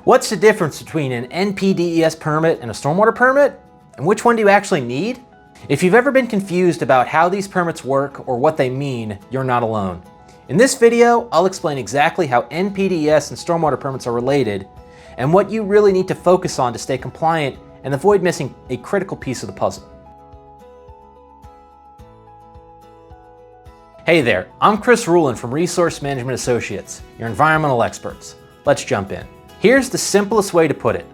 What's the difference between an NPDES permit and a stormwater permit? And which one do you actually need? If you've ever been confused about how these permits work or what they mean, you're not alone. In this video, I'll explain exactly how NPDES and stormwater permits are related and what you really need to focus on to stay compliant and avoid missing a critical piece of the puzzle. Hey there, I'm Ruhlin from Resource Management Associates, your environmental experts. Let's jump in. Here's the simplest way to put it.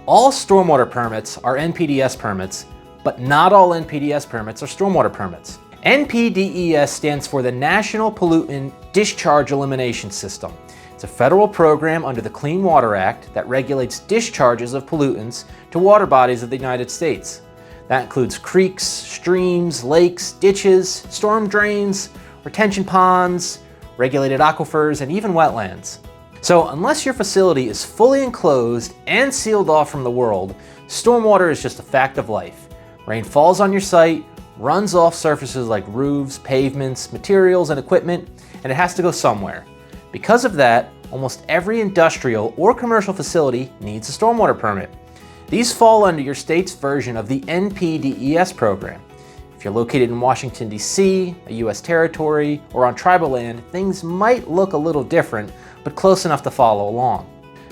All stormwater permits are NPDES permits, but not all NPDES permits are stormwater permits. NPDES stands for the National Pollutant Discharge Elimination System. It's a federal program under the Clean Water Act that regulates discharges of pollutants to water bodies of the United States. That includes creeks, streams, lakes, ditches, storm drains, retention ponds, regulated aquifers, and even wetlands. So unless your facility is fully enclosed and sealed off from the world, stormwater is just a fact of life. Rain falls on your site, runs off surfaces like roofs, pavements, materials, and equipment, and it has to go somewhere. Because of that, almost every industrial or commercial facility needs a stormwater permit. These fall under your state's version of the NPDES program. If you're located in Washington, D.C., a U.S. territory, or on tribal land, things might look a little different, but close enough to follow along.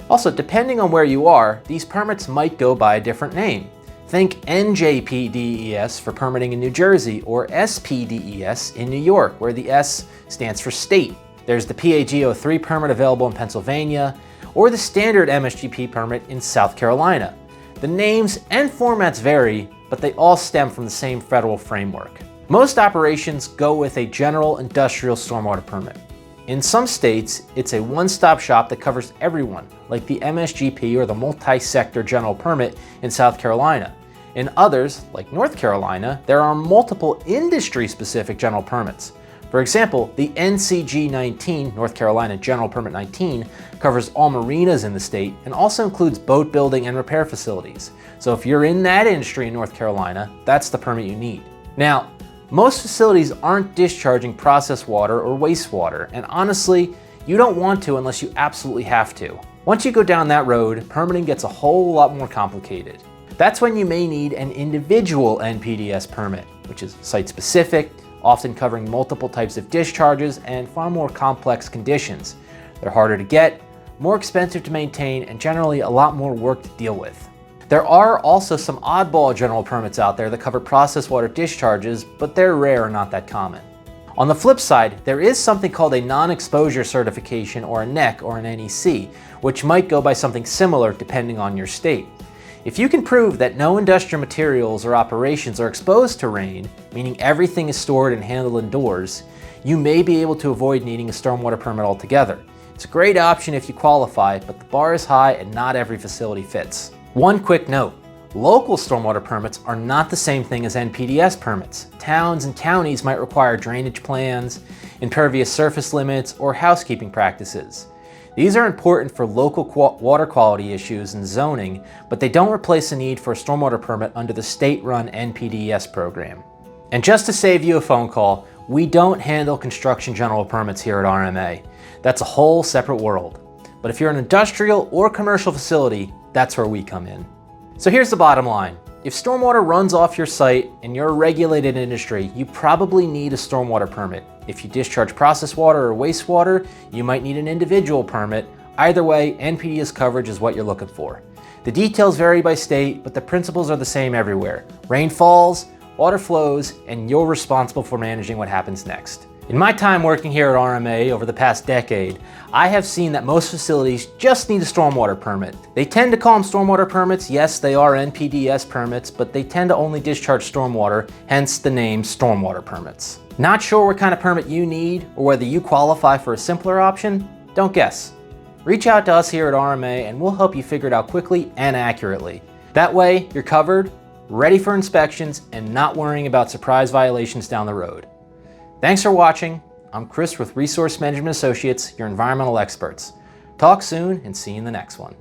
Also, depending on where you are, these permits might go by a different name. Think NJPDES for permitting in New Jersey, or SPDES in New York, where the S stands for state. There's the PAG03 permit available in Pennsylvania, or the standard MSGP permit in South Carolina. The names and formats vary, but they all stem from the same federal framework. Most operations go with a general industrial stormwater permit. In some states, it's a one-stop shop that covers everyone, like the MSGP or the multi-sector general permit in South Carolina. In others, like North Carolina, there are multiple industry-specific general permits. For example, the NCG-19, North Carolina General Permit 19, covers all marinas in the state and also includes boat building and repair facilities. So if you're in that industry in North Carolina, that's the permit you need. Now, most facilities aren't discharging processed water or wastewater, and honestly, you don't want to unless you absolutely have to. Once you go down that road, permitting gets a whole lot more complicated. That's when you may need an individual NPDES permit, which is site-specific, often covering multiple types of discharges and far more complex conditions. They're harder to get, more expensive to maintain, and generally a lot more work to deal with. There are also some oddball general permits out there that cover processed water discharges, but they're rare and not that common. On the flip side, there is something called a non-exposure certification, or a NEC or an NEC, which might go by something similar depending on your state. If you can prove that no industrial materials or operations are exposed to rain, meaning everything is stored and handled indoors, you may be able to avoid needing a stormwater permit altogether. It's a great option if you qualify, but the bar is high and not every facility fits. One quick note, local stormwater permits are not the same thing as NPDES permits. Towns and counties might require drainage plans, impervious surface limits, or housekeeping practices. These are important for local water quality issues and zoning, but they don't replace the need for a stormwater permit under the state-run NPDES program. And just to save you a phone call, we don't handle construction general permits here at RMA. That's a whole separate world. But if you're an industrial or commercial facility, that's where we come in. So here's the bottom line. If stormwater runs off your site and you're a regulated industry, you probably need a stormwater permit. If you discharge processed water or wastewater, you might need an individual permit. Either way, NPDES coverage is what you're looking for. The details vary by state, but the principles are the same everywhere. Rain falls, water flows, and you're responsible for managing what happens next. In my time working here at RMA over the past decade, I have seen that most facilities just need a stormwater permit. They tend to call them stormwater permits. Yes, they are NPDES permits, but they tend to only discharge stormwater, hence the name stormwater permits. Not sure what kind of permit you need or whether you qualify for a simpler option? Don't guess. Reach out to us here at RMA and we'll help you figure it out quickly and accurately. That way, you're covered, ready for inspections, and not worrying about surprise violations down the road. Thanks for watching. I'm Chris with Resource Management Associates, your environmental experts. Talk soon and see you in the next one.